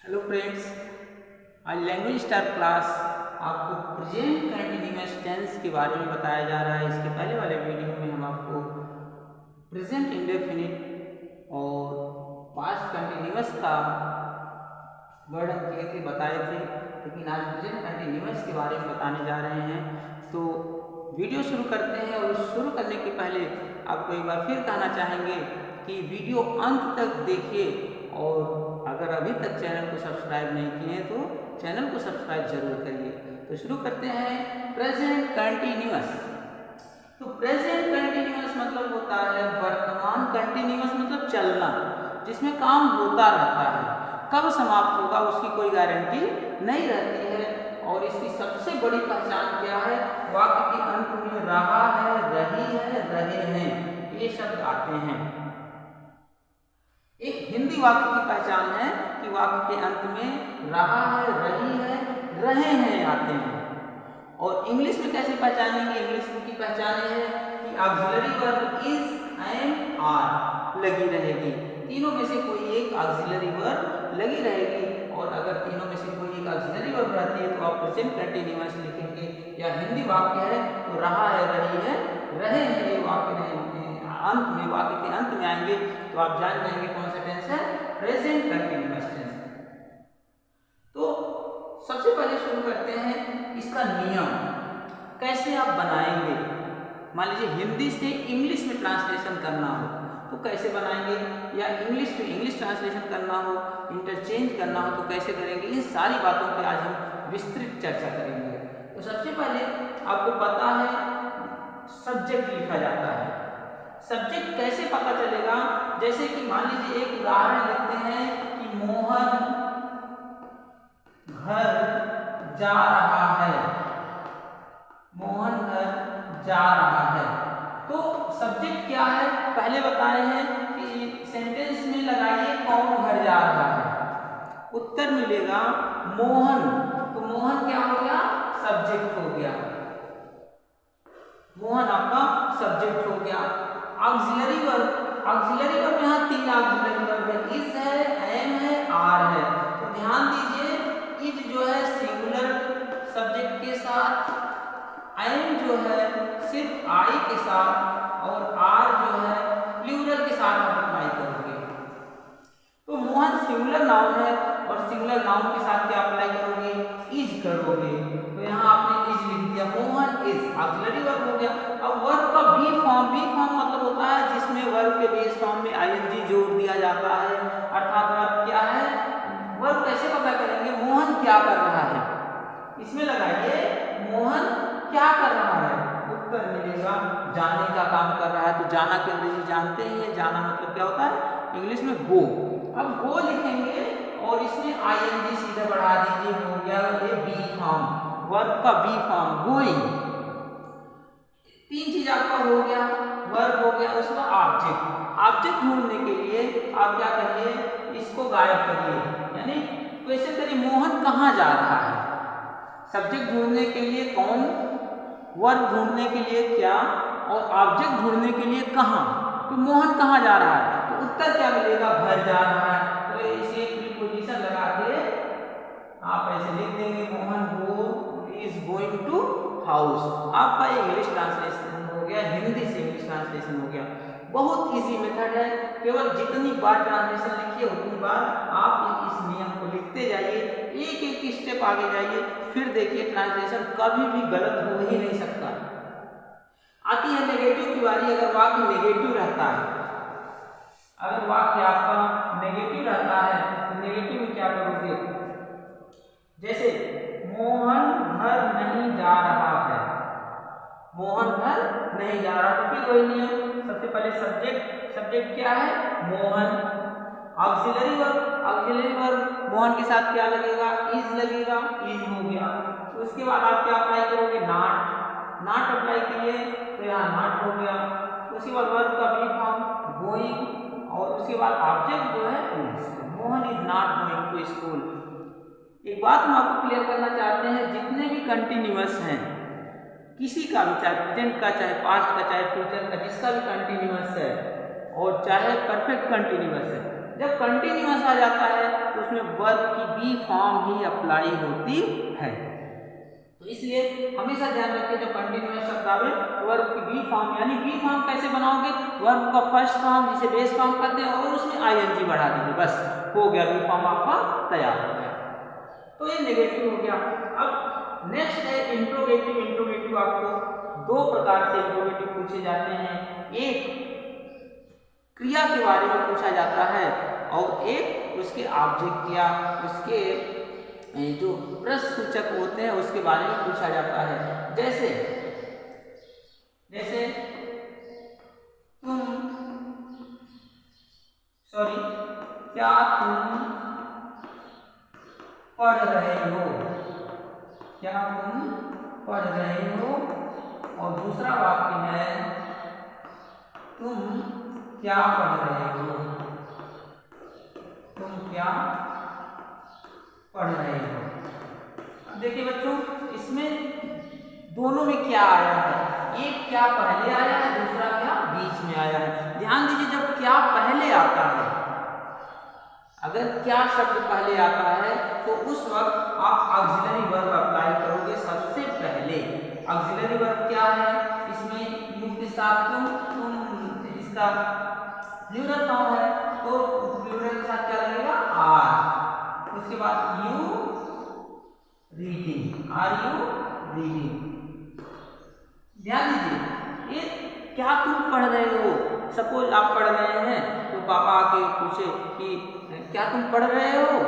Hello friends, आज language star class आपको present continuous tense के बारे में बताया जा रहा है। इसके पहले वाले वीडियो में हम आपको प्रेजेंट इंडेफिनिट और पास्ट कंटिन्यूअस का वर्णन किए थे, बताए थे, लेकिन आज प्रेजेंट कंटिन्यूअस के बारे में बताने जा रहे हैं। तो वीडियो शुरू करते हैं और शुरू करने के पहले आपको एक बार फिर कहना चाहेंगे कि वीडियो अंत तक देखिए और अगर अभी तक चैनल को सब्सक्राइब नहीं किए हैं तो चैनल को सब्सक्राइब जरूर करिए। तो शुरू करते हैं प्रेजेंट कंटिन्यूअस। तो प्रेजेंट कंटिन्यूअस मतलब होता है वर्तमान कंटिन्यूअस, मतलब चलना, जिसमें काम होता रहता है। कब समाप्त होगा उसकी कोई गारंटी नहीं रहती है। और इसकी सबसे बड़ी पहचान क्या है? वाक्य के अंत में रहा है, रही है, रहे हैं, ये शब्द आते हैं। एक हिंदी वाक्य की पहचान है कि वाक्य के अंत में रहा है, रही है, रहे हैं आते हैं। और इंग्लिश में कैसे पहचानेंगे? इंग्लिश की पहचान है कि auxiliary verb is, am, are लगी रहेगी। तीनों में से कोई एक ऑक्सिलरी वर्ब लगी रहेगी। और अगर तीनों में से कोई एक ऑक्सिलरी वर्ब रहती है तो आप प्रेजेंट कंटिन्यूअस लिखेंगे। या हिंदी वाक्य है तो रहा है, रही है, रहे हैं, ये वाक्य अंत में, वाक्य के अंत में आएंगे तो आप जान जाएंगे कौन सा टेंस है, प्रेजेंट कंटिन्यूअस टेंस। तो सबसे पहले शुरू करते हैं इसका नियम, कैसे आप बनाएंगे। मान लीजिए हिंदी से इंग्लिश में ट्रांसलेशन करना हो तो कैसे बनाएंगे, या इंग्लिश टू इंग्लिश ट्रांसलेशन करना हो, इंटरचेंज करना हो तो कैसे करेंगे। इन सारी बातों पर आज हम विस्तृत चर्चा करेंगे। तो सबसे पहले आपको पता है सब्जेक्ट लिखा जाता है। सब्जेक्ट कैसे पता चलेगा? जैसे कि मान लीजिए एक उदाहरण लेते हैं कि मोहन घर जा रहा है। मोहन घर जा रहा है। तो सब्जेक्ट क्या है पहले बताए हैं कि सेंटेंस में लगाइए कौन घर जा रहा है। उत्तर मिलेगा मोहन। तो मोहन क्या हो गया? सब्जेक्ट हो गया। मोहन आपका सब्जेक्ट हो गया। ऑक्सिलरी वर्ब, ऑक्सिलरी वर्ब यहाँ तीन ऑक्सिलरी वर्ब है, इज है, एम है, आर है। तो ध्यान दीजिए इज जो है सिंगुलर सब्जेक्ट के साथ, एम जो है सिर्फ आई के साथ, और आर जो है प्लूरल के साथ आप अप्लाई करोगे। तो मोहन सिंगुलर नाउन है और सिंगुलर नाउन के साथ क्या अप्लाई करोगे? इज करोगे। तो यहाँ आपने इज लिख दिया, मोहन इज ऑक्सिलरी वर्ब हो गया। अब वर्ब का बी फॉर्म, बी फॉर्म मतलब होता है जिसमें वर्ब के बेस फॉर्म में आईएनजी जोड़ दिया जाता है। अर्थात वर्ब क्या है? वर्ब कैसे पता करेंगे? मोहन क्या कर रहा है, इसमें लगाइए मोहन क्या कर रहा है। उत्तर मिलेगा जाने का काम कर रहा है। तो जाना के अंग्रेजी जानते हैं, जाना मतलब क्या होता है इंग्लिश में? गो। अब गो लिखेंगे और इसमें आईएनजी सीधे बढ़ा दीजिए, हो गया ये बी फॉर्म, वर्ब का बी फॉर्म, गोइंग। तीन चीज आपका हो गया, वर्ब हो गया, उसका ऑब्जेक्ट। ऑब्जेक्ट ढूंढने के लिए आप क्या करिए? इसको गायब करिए, यानी क्वेश्चन करिए मोहन कहाँ जा रहा है। सब्जेक्ट ढूंढने के लिए कौन, वर्ब ढूंढने के लिए क्या, और ऑब्जेक्ट ढूंढने के लिए कहाँ। तो मोहन कहाँ जा रहा है तो उत्तर क्या मिलेगा? घर जा रहा है। तो इसे प्रीपोजिशन लगा के आप ऐसे लिख देंगे, मोहन गो इज गोइंग टू हाउस। आपका इंग्लिश ट्रांसलेशन हो गया, हिंदी से इंग्लिश ट्रांसलेशन हो गया। बहुत इजी मेथड है। केवल जितनी बार ट्रांसलेशन लिखिए उतनी बार आप इस नियम को लिखते जाइए, एक एक स्टेप आगे जाइए, फिर देखिए ट्रांसलेशन कभी भी गलत हो ही नहीं सकता। आती है नेगेटिव की बारी। अगर वाक्य नेगेटिव रहता है, अगर वाक्य आपका नेगेटिव रहता है तो नेगेटिव में क्या करोगे? जैसे मोहन घर नहीं जा रहा है, मोहन घर नहीं जा रहा, तो फिर वही नियम, सबसे पहले सब्जेक्ट, सब्जेक्ट क्या है? Mohan. Auxiliary verb, auxiliary verb Mohan के साथ क्या लगेगा? इज लगेगा, इज हो गया। तो उसके बाद आप क्या अप्लाई करोगे? नॉट, नॉट अप्लाई किए तो यहाँ नॉट हो गया। उसके बाद वर्ब का बी फॉर्म गोइंग, और उसके बाद ऑब्जेक्ट जो है Mohan is not going to school. एक बात हम आपको क्लियर करना चाहते हैं, जितने भी कंटिन्यूअस हैं किसी का भी, चाहे प्रेजेंट का, चाहे पास्ट का, चाहे फ्यूचर का, जिसका भी कंटिन्यूअस है और चाहे परफेक्ट कंटिन्यूअस है, जब कंटिन्यूअस आ जाता है तो उसमें वर्ब की बी फॉर्म ही अप्लाई होती है। तो इसलिए हमेशा ध्यान रखिए जब कंटिन्यूअस शब्द आवे वर्ब की बी फॉर्म, यानी बी फॉर्म कैसे बनाओगे, वर्ब का फर्स्ट फॉर्म जिसे बेस फॉर्म कहते हैं और उसमें आईएनजी बढ़ा दीजिए, बस हो गया, बी फॉर्म आपका तैयार हो गया। तो ये नेगेटिव हो गया। अब नेक्स्ट है इंट्रोगेटिव। इंट्रोगेटिव आपको दो प्रकार से इंट्रोगेटिव पूछे जाते हैं, एक क्रिया के बारे में पूछा जाता है और एक उसके ऑब्जेक्ट या उसके जो प्रश्नसूचक होते हैं उसके बारे में पूछा जाता है। जैसे जैसे तुम क्या तुम पढ़ रहे हो, क्या तुम पढ़ रहे हो। और दूसरा वाक्य है तुम क्या पढ़ रहे हो, तुम क्या पढ़ रहे हो। अब देखिए बच्चों, इसमें दोनों में क्या आया है, एक क्या पहले आया है, दूसरा क्या बीच में आया है। ध्यान दीजिए, जब क्या पहले आता है, अगर क्या शब्द पहले आता है तो उस वक्त आप ऑक्सिलरी वर्ब अप्लाई करोगे सबसे पहले। ऑक्सिलरी वर्ब क्या है, इसमें यू के साथ तुम इसका प्लूरल फॉर्म है तो प्लूरल के साथ क्या लगेगा, आर। उसके बाद you reading, are you reading. ध्यान दीजिए, ये क्या तुम पढ़ रहे हो, सपोज आप पढ़ रहे हैं तो पापा आके पूछे कि क्या तुम पढ़ रहे हो,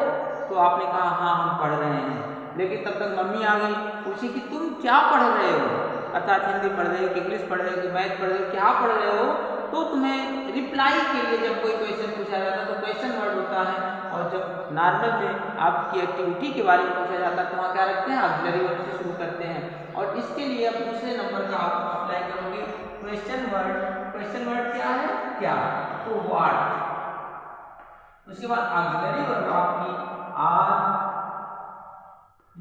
तो आपने कहा हाँ हम पढ़ रहे हैं, लेकिन तब तक मम्मी आ गई, पूछी कि तुम क्या पढ़ रहे हो, अर्थात हिंदी पढ़ रहे हो कि इंग्लिश पढ़ रहे हो कि मैथ पढ़ रहे हो, क्या पढ़ रहे हो। तो तुम्हें रिप्लाई के लिए जब कोई क्वेश्चन पूछा जाता है तो क्वेश्चन वर्ड होता है, और जब नॉर्मल में आपकी एक्टिविटी के बारे में पूछा जाता है तो वहाँ क्या रखते हैं, ऑक्सिलरी वर्ड से शुरू करते हैं। और इसके लिए अब दूसरे नंबर का आप अप्लाई करोगे क्वेश्चन वर्ड। क्वेश्चन वर्ड क्या है, क्या, तो व्हाट। उसके बाद ऑक्सिलरी वर्ब आपकी are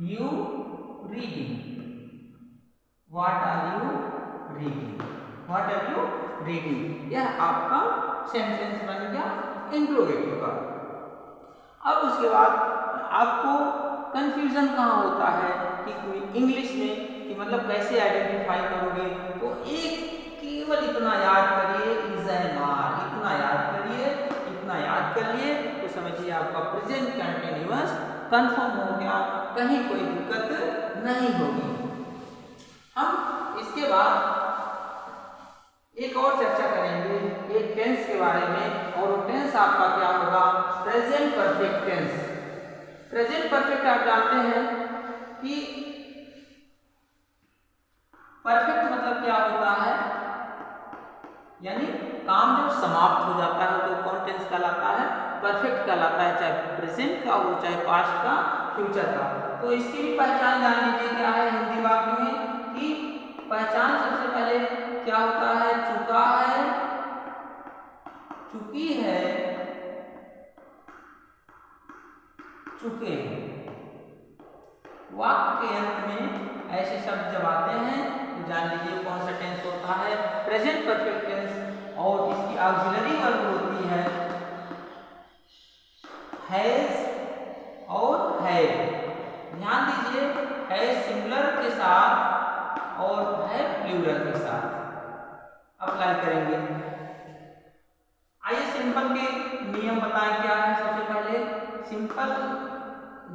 you reading, what are you reading, what are you reading. यह आपका सेंटेंस बन गया इंट्रोगेटिव का। अब उसके बाद आपको कंफ्यूजन कहाँ होता है कि इंग्लिश में कि मतलब कैसे आइडेंटिफाई करोगे, तो एक केवल इतना याद करिए, इज एन आर, इतना याद करिए, इतना याद कर लिए तो समझिए आपका प्रेजेंट कंटिन्यूअस कंफर्म हो गया, कहीं कोई दिक्कत नहीं होगी। हम इसके बाद एक और चर्चा करेंगे एक टेंस के बारे में, और वो टेंस आपका क्या होगा, present perfect tense. Present perfect आप जानते हैं कि परफेक्ट मतलब क्या होता है, यानी काम जब समाप्त हो जाता है तो कौन टेंस कहलाता है, परफेक्ट कहलाता है, चाहे प्रेजेंट का हो चाहे पास्ट का, फ्यूचर का। तो इसकी भी पहचान जान लीजिए क्या है हिंदी वाक्य में, कि पहचान सबसे पहले क्या होता है, चुका है, चुकी है, चुके हैं। वाक्य के अंत में ऐसे शब्द जब आते हैं तो जान लीजिए कौन सा टेंस होता है, प्रेजेंट परफेक्ट टेंस। और इसकी ऑक्सिलरी वर्ब होती है हैज और हैव। ध्यान दीजिए, हैज सिंगुलर के साथ और हैव प्लूरल के साथ अप्लाई करेंगे। आइए सिंपल के नियम बताएं क्या है। सबसे पहले सिंपल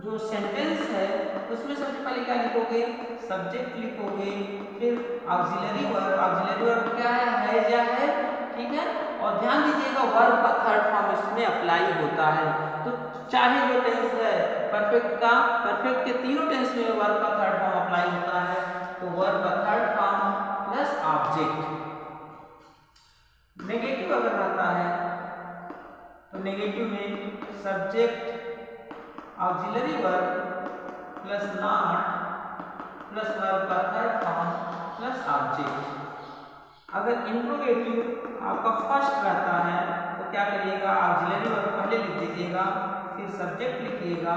जो सेंटेंस है उसमें सबसे पहले क्या लिखोगे, सब्जेक्ट लिखोगे, फिर ऑक्सिलरी वर्ब। ऑक्सिलरी वर्ब क्या है या है, ठीक है। और ध्यान दीजिएगा वर्ब का थर्ड फॉर्म इसमें अप्लाई होता है। तो चाहे जो टेंस है परफेक्ट का, परफेक्ट के तीनों टेंस में वर्ब का थर्ड फॉर्म अप्लाई होता है, तो वर्ब का third form plus object. Negative अगर रहता है तो नेगेटिव में subject auxiliary verb plus not plus verb का थर्ड फॉर्म प्लस ऑब्जेक्ट। अगर इंट्रोगेटिव आपका फर्स्ट रहता है तो क्या करिएगा, ऑक्सिलरी वर्ब पहले लिख दीजिएगा, फिर सब्जेक्ट लिखिएगा,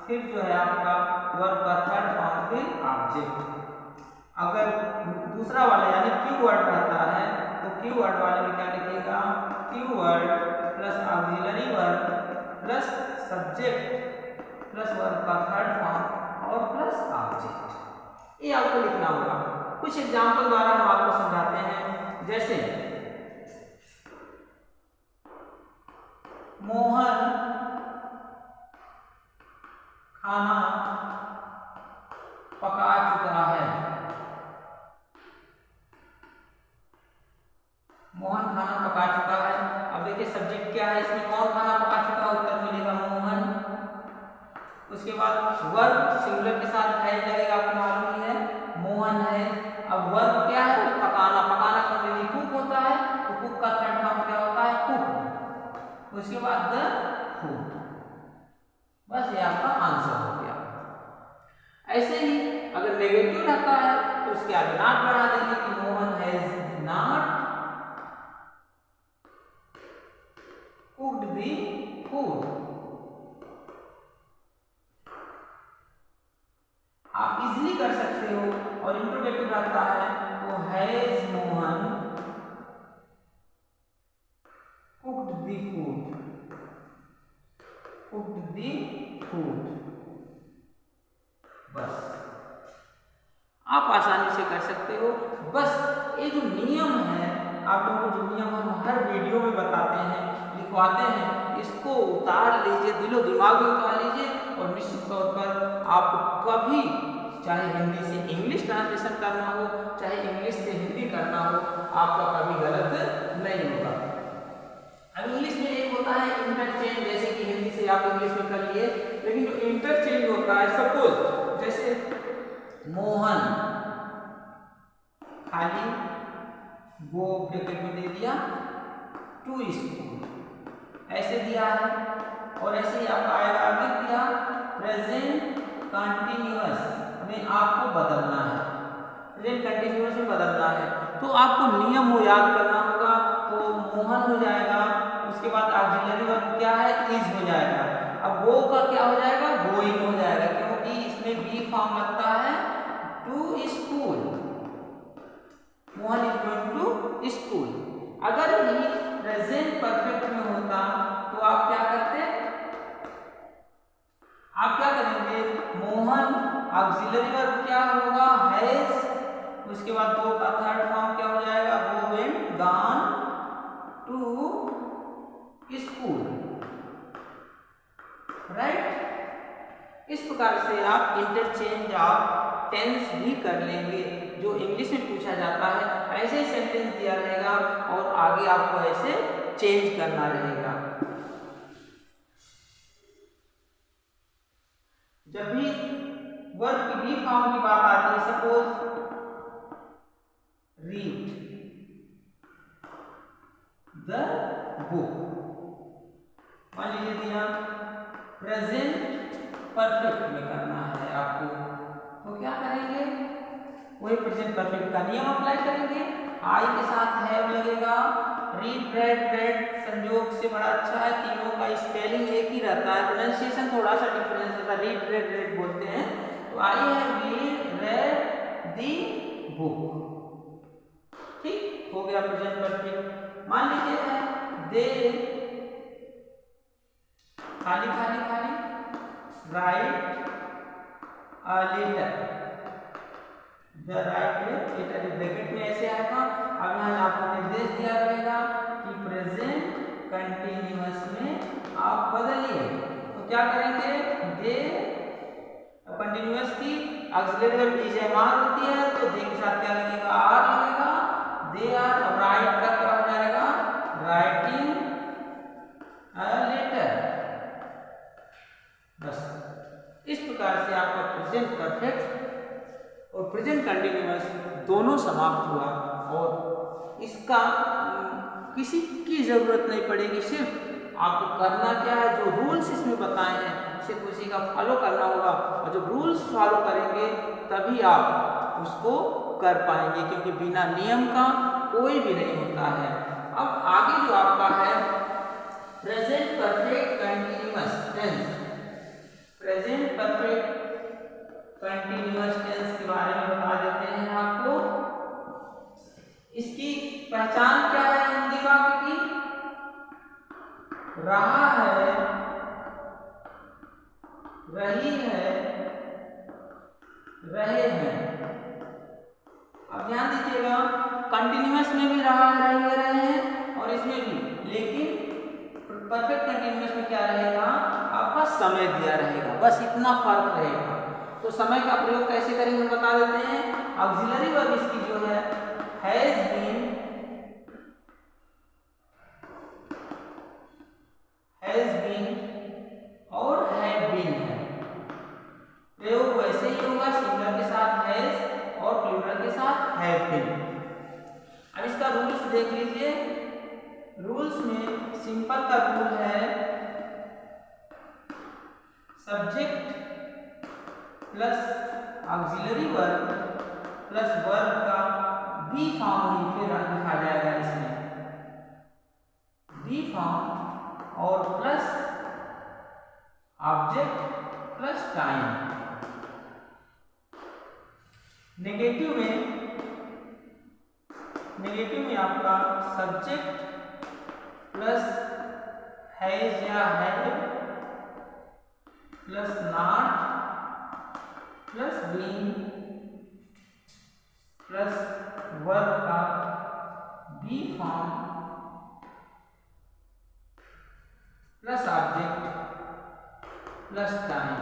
फिर जो है आपका वर्ब का थर्ड फॉर्म, फिर ऑब्जेक्ट। अगर दूसरा वाला यानी क्यू वर्ड रहता है तो क्यू वर्ड वाले में क्या लिखिएगा, Q word plus auxiliary verb plus subject plus verb का थर्ड फॉर्म और प्लस ऑब्जेक्ट। ये आपको लिखना होगा। कुछ एग्जाम्पल द्वारा हम आपको समझाते हैं। जैसे मोहन खाना पका चुका है। मोहन खाना पका चुका है। अब देखिए सब्जेक्ट क्या है इसमें, कौन खाना पका चुका है, उत्तर मिलेगा मोहन। उसके बाद वर्ब सिंगुलर के साथ है लगेगा, आपको मालूम ही है, मोहन है। अब वर्ब क्या है, पकाना। पकाना का मतलब कुक होता है, तो कुक का थर्ड फॉर्म क्या होता है, कुक। उसके बाद द फूड। बस ये आपका आंसर हो गया। ऐसे ही अगर नेगेटिव रहता है तो उसके आगे नॉट बढ़ा देंगे कि Mohan has not cooked the food. आप इजीली कर सकते हो। और इंट्रोगेटिव रहता है तो has Mohan cooked the food, cooked the food. बस आप आसानी से कर सकते हो। बस ये जो नियम है, आप लोगों को जो नियम हम हर वीडियो में बताते हैं, लिखवाते हैं, इसको उतार लीजिए, दिलो दिमाग में उतार लीजिए। और निश्चित तौर पर आपको कभी, चाहे हिंदी से इंग्लिश ट्रांसलेशन करना हो, चाहे इंग्लिश से हिंदी करना हो, आपका कभी गलत नहीं होगा। अब इंग्लिश में एक होता है इंटरचेंज, जैसे कि हिंदी से आप इंग्लिश में कर लिए, लेकिन जो इंटरचेंज होता है, सपोज जैसे मोहन खाली वो ब्रैकेट में दे दिया टू स्कूल, ऐसे दिया है। और ऐसे ही आपका आएगा, लिख दिया प्रेजेंट कंटिन्यूअस में आपको बदलना है, प्रेजेंट कंटिन्यूअस में बदलना है। तो आपको नियम हो याद करना होगा। तो मोहन हो जाएगा, उसके बाद ऑक्सिलरी वर्ब क्या है, इज हो जाएगा। अब वो का क्या हो जाएगा, गोइंग हो जाएगा, क्योंकि इसमें बी फॉर्म लगता है to school. Mohan is going to school. अगर ये प्रेजेंट परफेक्ट में होता तो आप क्या करते, आप क्या करेंगे, मोहन ऑक्सिलरी वर्ब क्या होगा, हैज, उसके बाद दो का थर्ड फॉर्म क्या हो जाएगा, go went gone to school. Right. इस प्रकार से आप इंटरचेंज ऑफ टेंस भी कर लेंगे। जो इंग्लिश में पूछा जाता है ऐसे सेंटेंस दिया रहेगा और आगे आपको ऐसे चेंज करना रहेगा। जब भी वर्ब की बी फॉर्म की बात आती है, सपोज रीड द बुक, मान लीजिए दिया प्रेजेंट परफेक्ट में करना है आपको, तो क्या करेंगे, वही प्रेजेंट परफेक्ट का नियम अप्लाई करेंगे। आई के साथ हैव लगेगा, रीड रेड रेड संयोग से बड़ा अच्छा है, तीनों का स्पेलिंग एक ही रहता है, प्रोनाउंसिएशन थोड़ा सा डिफरेंस रहता है, रीड रेड रेड बोलते हैं। तो I have read red the book. ठीक हो गया प्रेजेंट परफेक्ट। मान लीजिए है दे खाली खाली खाली write a letter, the write letter bracket में ऐसे आएगा। अब यहाँ आपको निर्देश दिया रहेगा कि प्रेजेंट कंटिन्यूअस में आप बदलिए। तो क्या करेंगे, दे कंटिन्यूअस की ऑक्सिलरी वर्ब इज-एम-आर होती है, तो दे के साथ क्या लगेगा, आर लगेगा, दे आर। अब राइट का क्या हो जाएगा, राइटिंग अ लेटर। बस इस प्रकार से आपका प्रेजेंट परफेक्ट और प्रेजेंट कंटिन्यूअस दोनों समाप्त हुआ और इसका किसी की जरूरत नहीं पड़ेगी। सिर्फ आपको करना क्या है, जो रूल्स इसमें बताए हैं सिर्फ उसी का फॉलो करना होगा। और जब रूल्स फॉलो करेंगे तभी आप उसको कर पाएंगे, क्योंकि बिना नियम का कोई भी नहीं होता है। अब आगे जो आपका है present perfect continuous tense, present perfect continuous tense के बारे में बता देते हैं आपको। इसकी पहचान क्या है हिंदी वाक्य की, रहा है, रही है, रहे हैं। अब ध्यान दीजिएगा, कंटिन्यूअस में भी रहा है, रही है, रहे हैं और इसमें भी, लेकिन परफेक्ट कंटिन्यूअस में क्या रहेगा, आपका समय दिया रहेगा, बस इतना फर्क रहेगा। तो समय का प्रयोग कैसे करेंगे बता देते हैं। ऑक्सिलरी वर्ब इसकी जो है हैज बीन और हैव बीन है। प्रयोग वैसे ही होगा, सिंगुलर के साथ हैज और प्लूरल के साथ हैव बीन। अब इसका रूल्स देख लीजिए। रूल्स में सिंपल का रूल है subject plus auxiliary verb plus verb का बी फॉर्म ही फिर लिखा जाएगा इसमें, बी फॉर्म और plus object plus time. Negative में आपका सब्जेक्ट प्लस हैज या have plus not plus being plus verb का B form plus object plus time.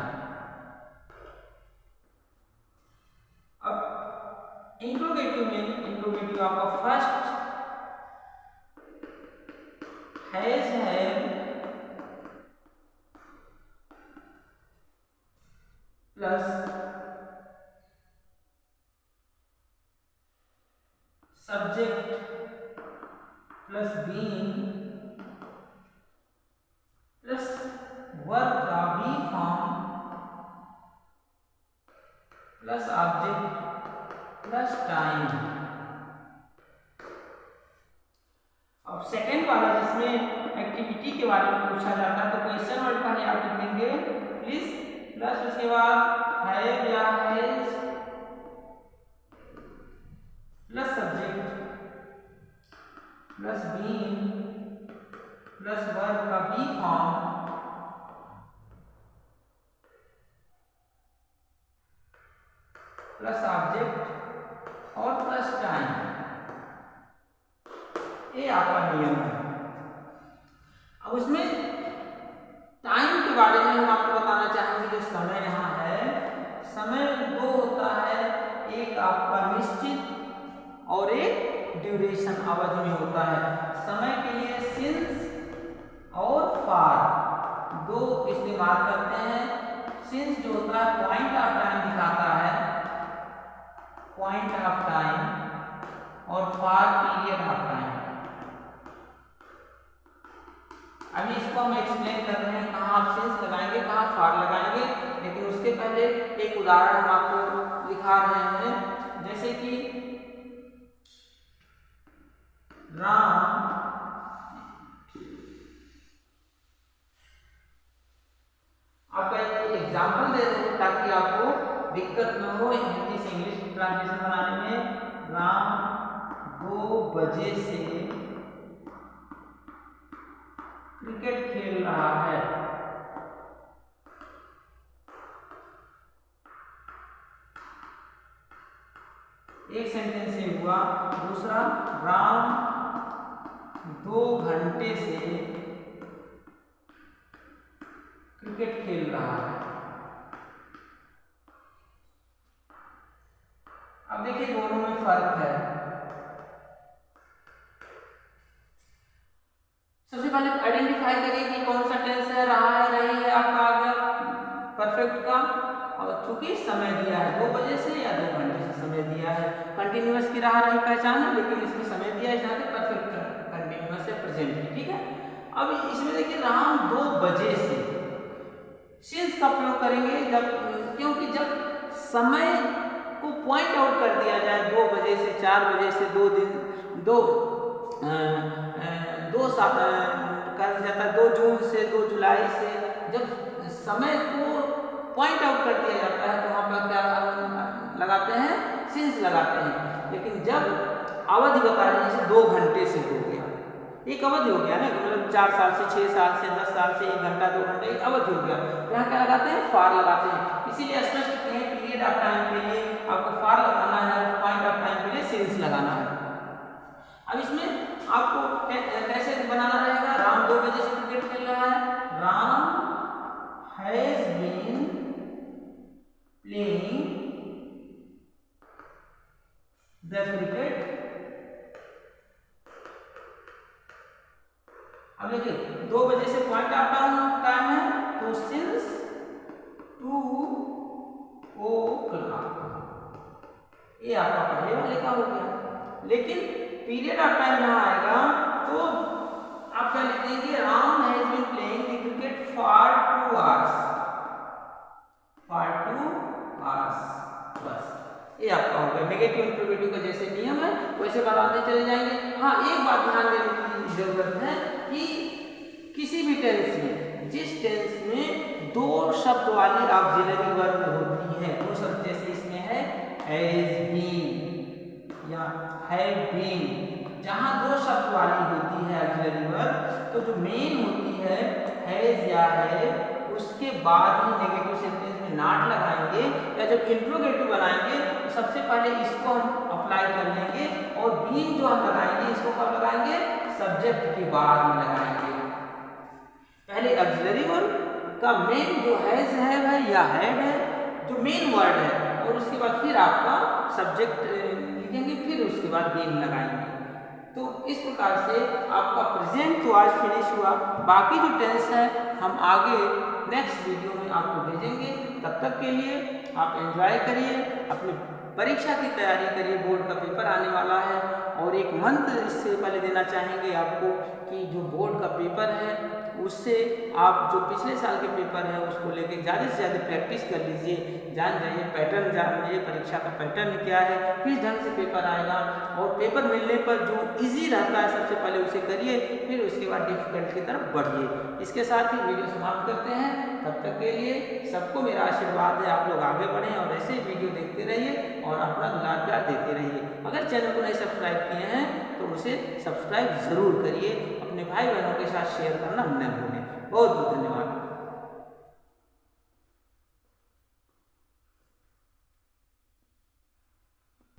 अब इंट्रोगेटिव आपका first has have plus subject plus being plus verb का B form plus object plus time. अब second वाला जिसमें activity के बारे में पूछा जाता है, तो क्वेश्चन वर्ड पहले आप लिख देंगे प्लीज, प्लस उसके बाद हैव या has plus subject plus being plus verb का बी फॉर्म प्लस ऑब्जेक्ट और प्लस टाइम। ये आपका नियम है। अब उसमें टाइम के बारे में हम आपको बताना चाहेंगे। जो समय यहाँ है, समय दो होता है, एक आपका निश्चित और एक ड्यूरेशन अवधि में होता है। समय के लिए सिंस और फार दो इस्तेमाल करते हैं। सिंस जो होता है पॉइंट ऑफ टाइम दिखाता है, पॉइंट ऑफ टाइम, और फार पीरियड ऑफ टाइम। अभी इसको हम एक्सप्लेन कर रहे हैं, कहाँ आप सिंस लगाएंगे, कहाँ फार लगाएंगे, लेकिन उसके पहले एक उदाहरण हम आपको दिखा रहे हैं। जैसे कि राम आपका एक एग्जाम्पल दे रहे हैं ताकि आपको दिक्कत न हो हिंदी से इंग्लिश ट्रांसलेशन बनाने में। राम 2 बजे से क्रिकेट खेल रहा है। एक सेंटेंस से हुआ। दूसरा, राम 2 घंटे से क्रिकेट खेल रहा है। अब देखिए दोनों में फर्क है। सबसे पहले आइडेंटिफाई करिए कि कौन सा टेंस है, रहा है, रही है, आपका आ गया परफेक्ट का। और चूंकि समय दिया है 2 बजे से या 2 घंटे से समय दिया है, कंटिन्यूअस की रहा रही पहचान, लेकिन इसमें समय दिया है, यहाँ पे परफेक्ट कंटिन्यूअस है, प्रेजेंट, ठीक है। अब इसमें देखिए राम 2 बजे से, सिंस का प्रयोग करेंगे जब, क्योंकि जब समय को पॉइंट आउट कर दिया जाए 2 बजे से 4 बजे से, 2 दिन 2 कर जाता है 2 जून से 2 जुलाई से, जब समय को पॉइंट आउट कर दिया जाता है तो वहाँ पर क्या लगाते हैं, सिंस लगाते हैं। लेकिन जब अवधि बता रहे जैसे 2 घंटे से हो गया, एक अवधि हो गया ना, मतलब 4 साल से 6 साल से 10 साल से 1 घंटा 2 घंटे एक अवधि हो गया। तो यहाँ क्या लगाते हैं, फॉर लगाते हैं। इसीलिए स्पष्ट किए हैं पीरियड ऑफ टाइम के लिए आपको फॉर लगाना है, पॉइंट ऑफ टाइम के लिए सिंस लगाना है। अब इसमें आपको कैसे बनाना रहेगा, राम 2 बजे से क्रिकेट खेल रहा है, Ram has been playing the cricket. अब देखिए 2 बजे से पॉइंट ऑफ टाइम है, तो सिंस 2 o'clock, ये आपका पहले वाले का हो गया। लेकिन पीरियड ऑफ टाइम यहाँ आएगा तो आप क्या लिख देंगे, Ram has been playing the cricket for 2 hours, for 2 hours, बस ये आपका हो गया। नेगेटिव इंट्रोगेटिव का जैसे नियम है वैसे बनाते चले जाएंगे। हाँ, एक बात ध्यान देने की जरूरत है कि किसी भी टेंस में, जिस टेंस में 2 शब्द वाली ऑक्सिलरी वर्ब होती है, 2 शब्द जैसे इसमें है हैज बीन या हैव बीन, जहां 2 शब्द वाली होती है ऑक्सिलरी वर्ब, तो जो मेन होती है हैज या है, उसके बाद ही नेगेटिव सेंटेंस में नॉट लगाएंगे, या जब इंट्रोगेटिव बनाएंगे तो सबसे पहले इसको हम अप्लाई कर लेंगे, और बीन जो हम लगाएंगे इसको कब लगाएंगे, सब्जेक्ट के बाद में लगाएंगे। पहले ऑक्सिलरी वर्ब का मेन जो हैज है या हैड है, जो मेन वर्ड है, और उसके बाद फिर आपका सब्जेक्ट लिखेंगे, फिर उसके बाद बीन लगाएंगे। तो इस प्रकार से आपका प्रेजेंट तो आज फिनिश हुआ। बाकी जो टेंस है हम आगे नेक्स्ट वीडियो में आपको भेजेंगे। तब तक के लिए आप एंजॉय करिए, अपनी परीक्षा की तैयारी करिए, बोर्ड का पेपर आने वाला है। और एक मंत्र इससे पहले देना चाहेंगे आपको कि जो बोर्ड का पेपर है उससे आप जो पिछले साल के पेपर है उसको लेके ज़्यादा से ज़्यादा प्रैक्टिस कर लीजिए, जान जाइए, पैटर्न जान लीजिए, परीक्षा का पैटर्न क्या है, किस ढंग से पेपर आएगा, और पेपर मिलने पर जो इजी रहता है सबसे पहले उसे करिए, फिर उसके बाद डिफिकल्ट की तरफ बढ़िए। इसके साथ ही वीडियो समाप्त करते हैं। तब तक के लिए सबको मेरा आशीर्वाद है, आप लोग आगे बढ़ें और ऐसे वीडियो देखते रहिए और अपना दुलार प्यार देते रहिए। अगर चैनल को नहीं सब्सक्राइब किए हैं तो उसे सब्सक्राइब ज़रूर करिए, अपने भाई बहनों के साथ शेयर करना न भूलें। बहुत बहुत धन्यवाद।